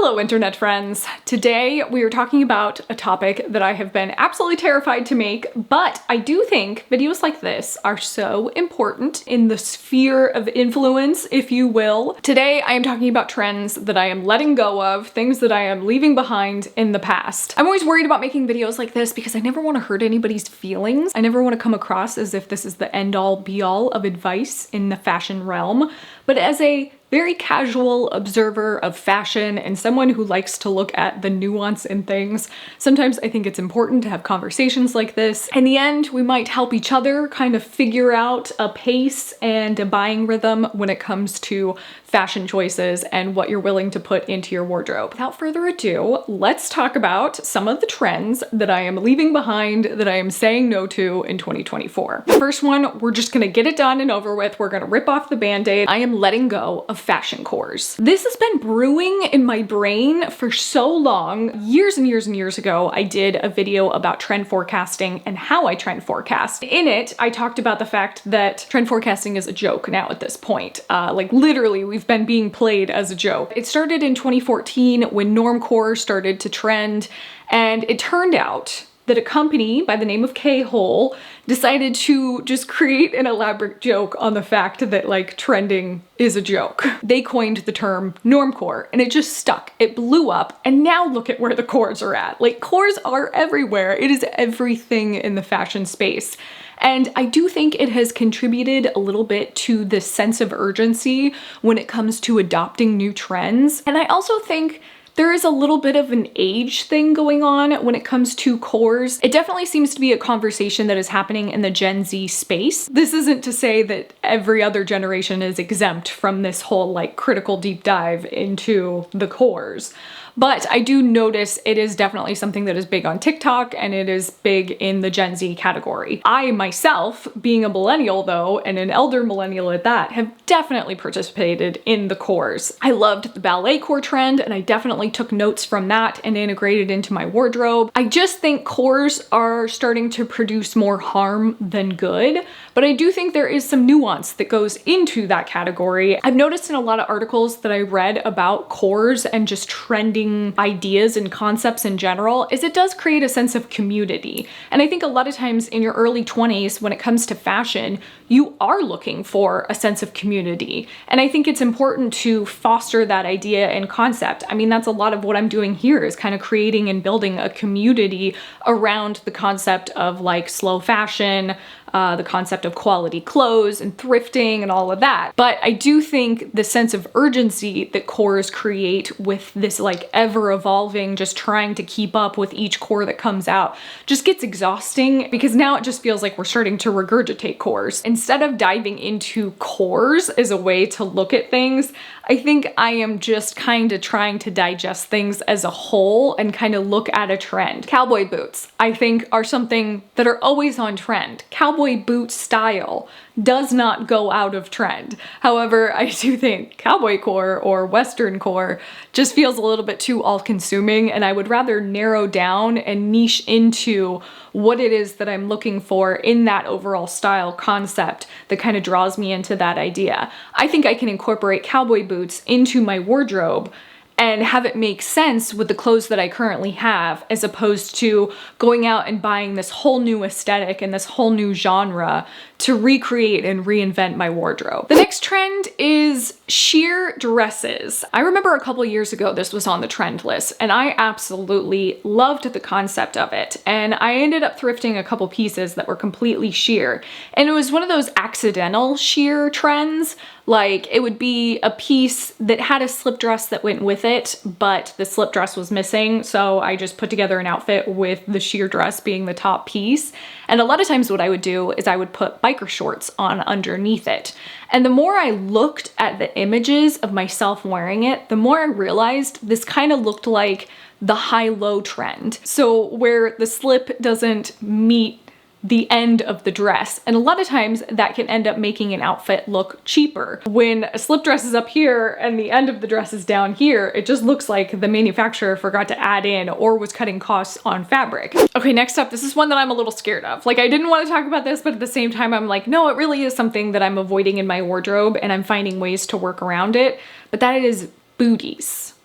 Hello internet friends! Today we are talking about a topic that I have been absolutely terrified to make, but I do think videos like this are so important in the sphere of influence, if you will. Today I am talking about trends that I am letting go of, things that I am leaving behind in the past. I'm always worried about making videos like this because I never want to hurt anybody's feelings. I never want to come across as if this is the end-all be-all of advice in the fashion realm, but as a very casual observer of fashion and someone who likes to look at the nuance in things. Sometimes I think it's important to have conversations like this. In the end, we might help each other kind of figure out a pace and a buying rhythm when it comes to fashion choices and what you're willing to put into your wardrobe. Without further ado, let's talk about some of the trends that I am leaving behind, that I am saying no to in 2024. The first one, we're just gonna get it done and over with. We're gonna rip off the band-aid. I am letting go of fashion cores. This has been brewing in my brain for so long. Years and years and years ago, I did a video about trend forecasting and how I trend forecast. In it, I talked about the fact that trend forecasting is a joke now at this point. Like literally, we've been being played as a joke. It started in 2014 when normcore started to trend, and it turned out that a company by the name of K-Hole decided to just create an elaborate joke on the fact that like trending is a joke. They coined the term normcore and it just stuck. It blew up, and now look at where the cores are at. Like cores are everywhere. It is everything in the fashion space. And I do think it has contributed a little bit to this sense of urgency when it comes to adopting new trends. And I also think there is a little bit of an age thing going on when it comes to cores. It definitely seems to be a conversation that is happening in the Gen Z space. This isn't to say that every other generation is exempt from this whole like critical deep dive into the cores. But I do notice it is definitely something that is big on TikTok and it is big in the Gen Z category. I myself, being a millennial though, and an elder millennial at that, have definitely participated in the cores. I loved the ballet core trend and I definitely took notes from that and integrated into my wardrobe. I just think cores are starting to produce more harm than good, but I do think there is some nuance that goes into that category. I've noticed in a lot of articles that I read about cores and just trending ideas and concepts in general is it does create a sense of community. And I think a lot of times in your early 20s, when it comes to fashion, you are looking for a sense of community. And I think it's important to foster that idea and concept. I mean, that's a lot of what I'm doing here, is kind of creating and building a community around the concept of like slow fashion, the concept of quality clothes and thrifting and all of that. But I do think the sense of urgency that cores create with this like ever evolving, just trying to keep up with each core that comes out, just gets exhausting, because now it just feels like we're starting to regurgitate cores. Instead of diving into cores as a way to look at things, I think I am just kind of trying to digest things as a whole and kind of look at a trend. Cowboy boots, I think, are something that are always on trend. Cowboy boot style does not go out of trend. However, I do think cowboy core or Western core just feels a little bit too all-consuming, and I would rather narrow down and niche into what it is that I'm looking for in that overall style concept that kind of draws me into that idea. I think I can incorporate cowboy boots into my wardrobe and have it make sense with the clothes that I currently have, as opposed to going out and buying this whole new aesthetic and this whole new genre to recreate and reinvent my wardrobe. The next trend is sheer dresses. I remember a couple years ago this was on the trend list and I absolutely loved the concept of it. And I ended up thrifting a couple pieces that were completely sheer. And it was one of those accidental sheer trends. Like it would be a piece that had a slip dress that went with it, but the slip dress was missing. So I just put together an outfit with the sheer dress being the top piece. And a lot of times what I would do is I would put biker shorts on underneath it. And the more I looked at the images of myself wearing it, the more I realized this kind of looked like the high-low trend. So where the slip doesn't meet the end of the dress. And a lot of times that can end up making an outfit look cheaper. When a slip dress is up here and the end of the dress is down here, it just looks like the manufacturer forgot to add in or was cutting costs on fabric. Okay, next up, this is one that I'm a little scared of. Like I didn't want to talk about this, but at the same time, I'm like, no, it really is something that I'm avoiding in my wardrobe and I'm finding ways to work around it. But that is booties.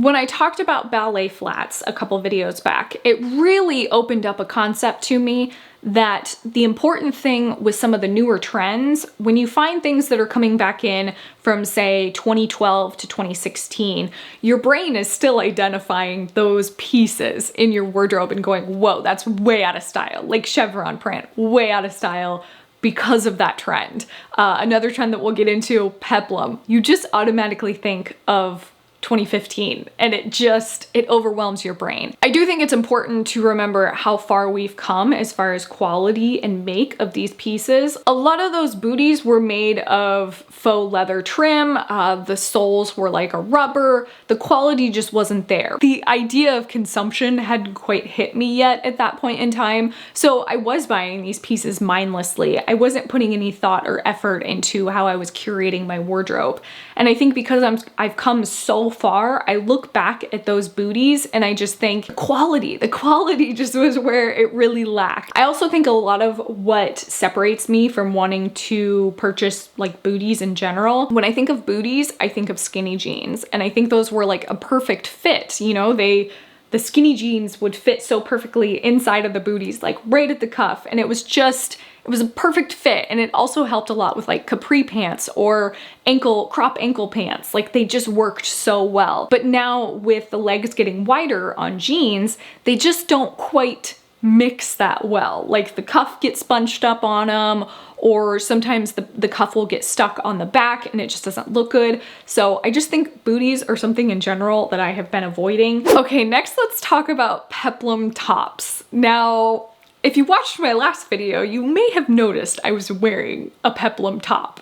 When I talked about ballet flats a couple videos back, it really opened up a concept to me that the important thing with some of the newer trends, when you find things that are coming back in from say 2012 to 2016, your brain is still identifying those pieces in your wardrobe and going, whoa, that's way out of style. Like chevron print, way out of style because of that trend. Another trend that we'll get into, Peplum. You just automatically think of 2015 and it overwhelms your brain. I do think it's important to remember how far we've come as far as quality and make of these pieces. A lot of those booties were made of faux leather trim. The soles were like a rubber. The quality just wasn't there. The idea of consumption hadn't quite hit me yet at that point in time. So I was buying these pieces mindlessly. I wasn't putting any thought or effort into how I was curating my wardrobe. And I think because I've come so far, I look back at those booties and I just think the quality just was where it really lacked. I also think a lot of what separates me from wanting to purchase like booties in general, when I think of booties, I think of skinny jeans, and I think those were like a perfect fit. You know, the skinny jeans would fit so perfectly inside of the booties, like right at the cuff, and it was a perfect fit. And it also helped a lot with like capri pants or crop ankle pants. Like they just worked so well. But now with the legs getting wider on jeans, they just don't quite mix that well. Like the cuff gets bunched up on them, or sometimes the cuff will get stuck on the back and it just doesn't look good. So I just think booties are something in general that I have been avoiding. Okay, next let's talk about Peplum tops. Now, if you watched my last video, you may have noticed I was wearing a Peplum top.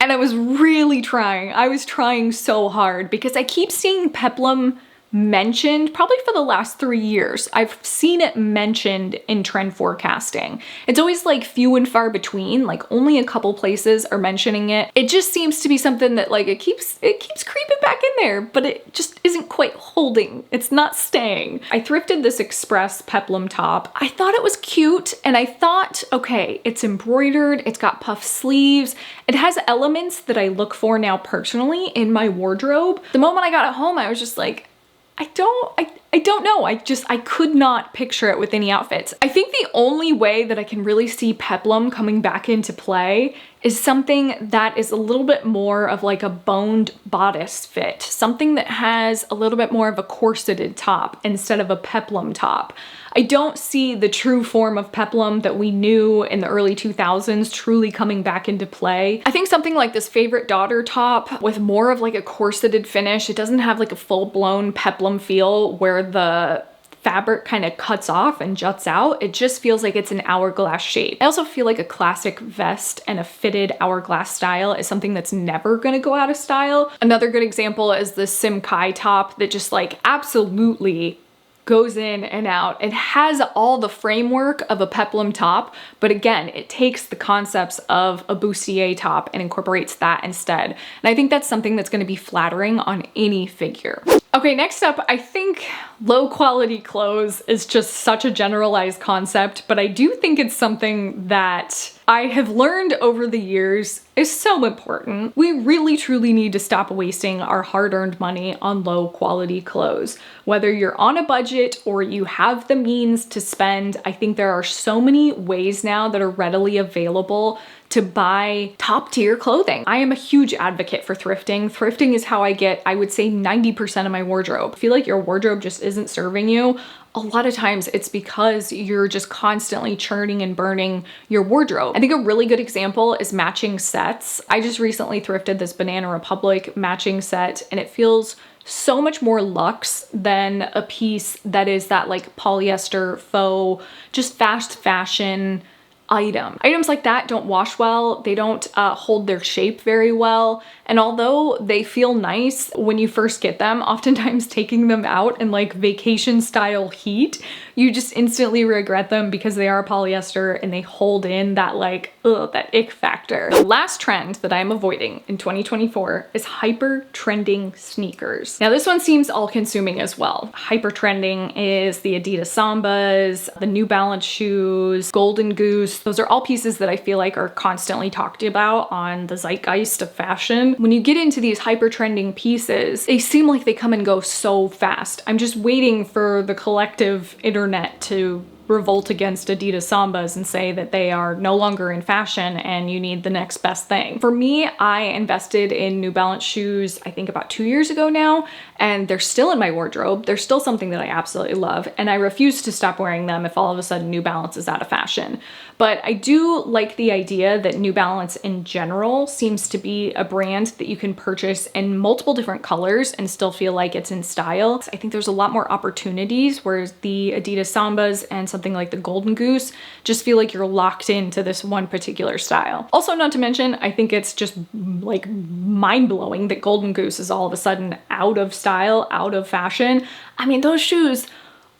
And I was really trying. I was trying so hard because I keep seeing Peplum mentioned probably for the last 3 years. I've seen it mentioned in trend forecasting. It's always like few and far between, like only a couple places are mentioning it. It just seems to be something that like it keeps creeping back in there, but it just isn't quite holding. It's not staying. I thrifted this express Peplum top. I thought it was cute and I thought, okay, it's embroidered, it's got puff sleeves. It has elements that I look for now personally in my wardrobe. The moment I got it home, I was just like, I don't know. I could not picture it with any outfits. I think the only way that I can really see Peplum coming back into play is something that is a little bit more of like a boned bodice fit. Something that has a little bit more of a corseted top instead of a Peplum top. I don't see the true form of Peplum that we knew in the early 2000s truly coming back into play. I think something like this favorite daughter top with more of like a corseted finish. It doesn't have like a full-blown Peplum feel where the fabric kind of cuts off and juts out. It just feels like it's an hourglass shape. I also feel like a classic vest and a fitted hourglass style is something that's never gonna go out of style. Another good example is the Sim Kai top that just like absolutely goes in and out. It has all the framework of a Peplum top, but again, it takes the concepts of a bustier top and incorporates that instead. And I think that's something that's gonna be flattering on any figure. Okay, next up, I think low quality clothes is just such a generalized concept, but I do think it's something that I have learned over the years is so important. We really truly need to stop wasting our hard-earned money on low quality clothes. Whether you're on a budget or you have the means to spend, I think there are so many ways now that are readily available to buy top tier clothing. I am a huge advocate for thrifting. Thrifting is how I get, I would say 90% of my wardrobe. I feel like your wardrobe just isn't serving you. A lot of times it's because you're just constantly churning and burning your wardrobe. I think a really good example is matching sets. I just recently thrifted this Banana Republic matching set and it feels so much more luxe than a piece that is that like polyester faux, just fast fashion item. Items like that don't wash well, they don't hold their shape very well, and although they feel nice when you first get them, oftentimes taking them out in like vacation style heat, you just instantly regret them because they are polyester and they hold in that like, ugh, that ick factor. The last trend that I'm avoiding in 2024 is hyper trending sneakers. Now this one seems all consuming as well. Hyper trending is the Adidas Sambas, the New Balance shoes, Golden Goose, Those are all pieces that I feel like are constantly talked about on the zeitgeist of fashion. When you get into these hyper trending pieces, they seem like they come and go so fast. I'm just waiting for the collective internet to revolt against Adidas Sambas and say that they are no longer in fashion and you need the next best thing. For me, I invested in New Balance shoes, I think about 2 years ago now, and they're still in my wardrobe. They're still something that I absolutely love, and I refuse to stop wearing them if all of a sudden New Balance is out of fashion. But I do like the idea that New Balance in general seems to be a brand that you can purchase in multiple different colors and still feel like it's in style. I think there's a lot more opportunities, whereas the Adidas Sambas and something like the Golden Goose just feel like you're locked into this one particular style. Also, not to mention, I think it's just like mind-blowing that Golden Goose is all of a sudden out of style, out of fashion. I mean, those shoes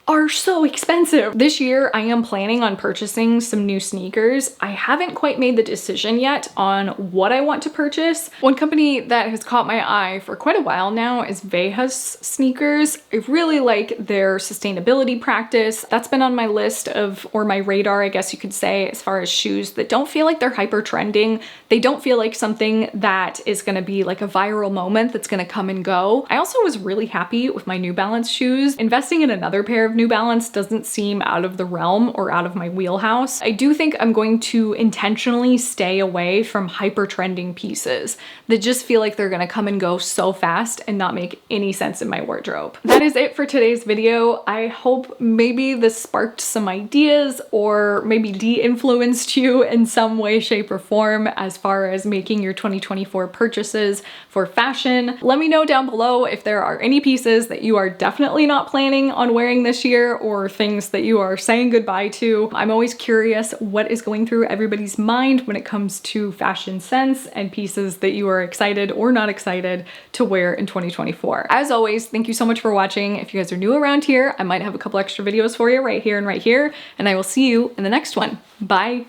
are so expensive. This year, I am planning on purchasing some new sneakers. I haven't quite made the decision yet on what I want to purchase. One company that has caught my eye for quite a while now is Veha's sneakers. I really like their sustainability practice. That's been on my list of, or my radar, I guess you could say, as far as shoes that don't feel like they're hyper trending. They don't feel like something that is gonna be like a viral moment that's gonna come and go. I also was really happy with my New Balance shoes. Investing in another pair of New Balance doesn't seem out of the realm or out of my wheelhouse. I do think I'm going to intentionally stay away from hyper trending pieces that just feel like they're gonna come and go so fast and not make any sense in my wardrobe. That is it for today's video. I hope maybe this sparked some ideas or maybe de-influenced you in some way, shape, or form as far as making your 2024 purchases for fashion. Let me know down below if there are any pieces that you are definitely not planning on wearing this year or things that you are saying goodbye to. I'm always curious what is going through everybody's mind when it comes to fashion sense and pieces that you are excited or not excited to wear in 2024. As always, thank you so much for watching. If you guys are new around here, I might have a couple extra videos for you right here, and I will see you in the next one. Bye.